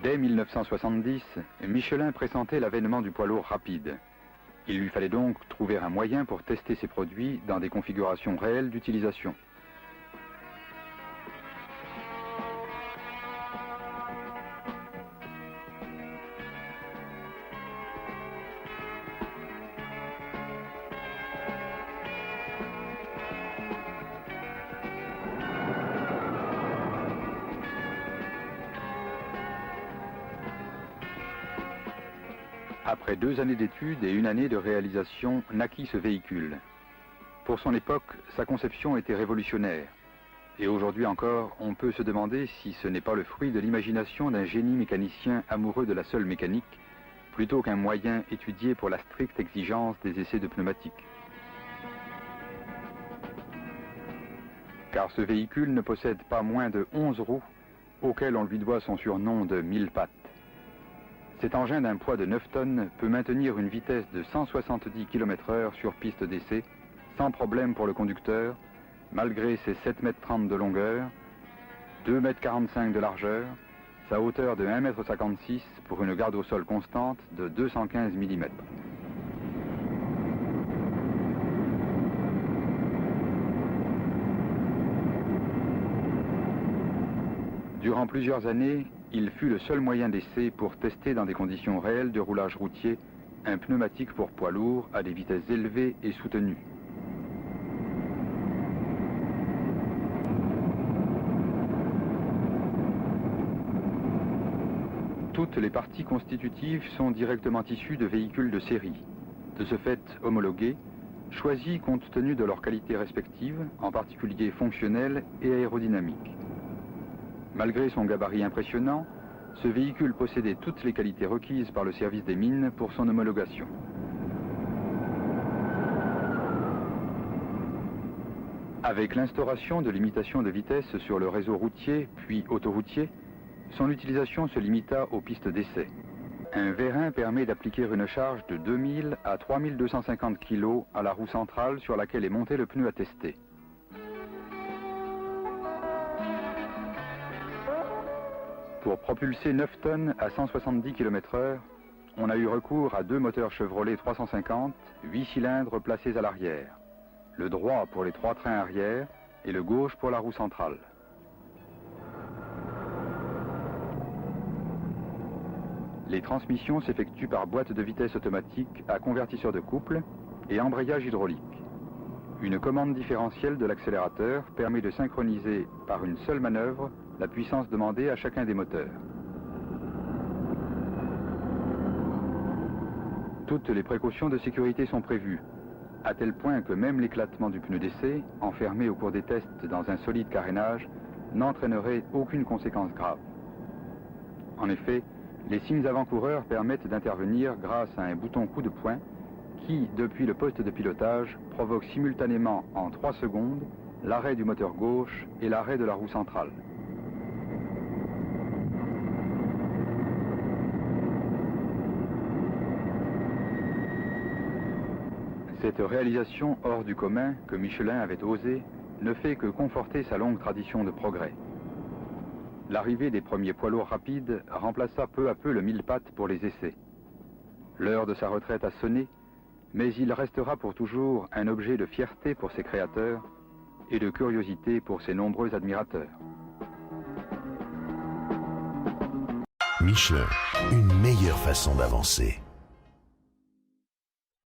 Dès 1970, Michelin pressentait l'avènement du poids lourd rapide. Il lui fallait donc trouver un moyen pour tester ses produits dans des configurations réelles d'utilisation. Après 2 années d'études et 1 année de réalisation, naquit ce véhicule. Pour son époque, sa conception était révolutionnaire. Et aujourd'hui encore, on peut se demander si ce n'est pas le fruit de l'imagination d'un génie mécanicien amoureux de la seule mécanique, plutôt qu'un moyen étudié pour la stricte exigence des essais de pneumatiques. Car ce véhicule ne possède pas moins de 11 roues, auxquelles on lui doit son surnom de 1000 pattes. Cet engin d'un poids de 9 tonnes peut maintenir une vitesse de 170 km/h sur piste d'essai, sans problème pour le conducteur, malgré ses 7,30 m de longueur, 2,45 m de largeur, sa hauteur de 1,56 m pour une garde au sol constante de 215 mm. Durant plusieurs années, il fut le seul moyen d'essai pour tester dans des conditions réelles de roulage routier un pneumatique pour poids lourd à des vitesses élevées et soutenues. Toutes les parties constitutives sont directement issues de véhicules de série, de ce fait homologués, choisis compte tenu de leurs qualités respectives, en particulier fonctionnelles et aérodynamiques. Malgré son gabarit impressionnant, ce véhicule possédait toutes les qualités requises par le service des mines pour son homologation. Avec l'instauration de limitation de vitesse sur le réseau routier puis autoroutier, son utilisation se limita aux pistes d'essai. Un vérin permet d'appliquer une charge de 2000 à 3250 kg à la roue centrale sur laquelle est monté le pneu à tester. Pour propulser 9 tonnes à 170 km/h, on a eu recours à 2 moteurs Chevrolet 350, 8 cylindres placés à l'arrière. Le droit pour les 3 trains arrière et le gauche pour la roue centrale. Les transmissions s'effectuent par boîte de vitesse automatique à convertisseur de couple et embrayage hydraulique. Une commande différentielle de l'accélérateur permet de synchroniser par une seule manœuvre la puissance demandée à chacun des moteurs. Toutes les précautions de sécurité sont prévues, à tel point que même l'éclatement du pneu d'essai, enfermé au cours des tests dans un solide carénage, n'entraînerait aucune conséquence grave. En effet, les signes avant-coureurs permettent d'intervenir grâce à un bouton coup de poing qui, depuis le poste de pilotage, provoque simultanément en 3 secondes l'arrêt du moteur gauche et l'arrêt de la roue centrale. Cette réalisation hors du commun que Michelin avait osée ne fait que conforter sa longue tradition de progrès. L'arrivée des premiers poids lourds rapides remplaça peu à peu le 1000 pattes pour les essais. L'heure de sa retraite a sonné, mais il restera pour toujours un objet de fierté pour ses créateurs et de curiosité pour ses nombreux admirateurs. Michelin, une meilleure façon d'avancer.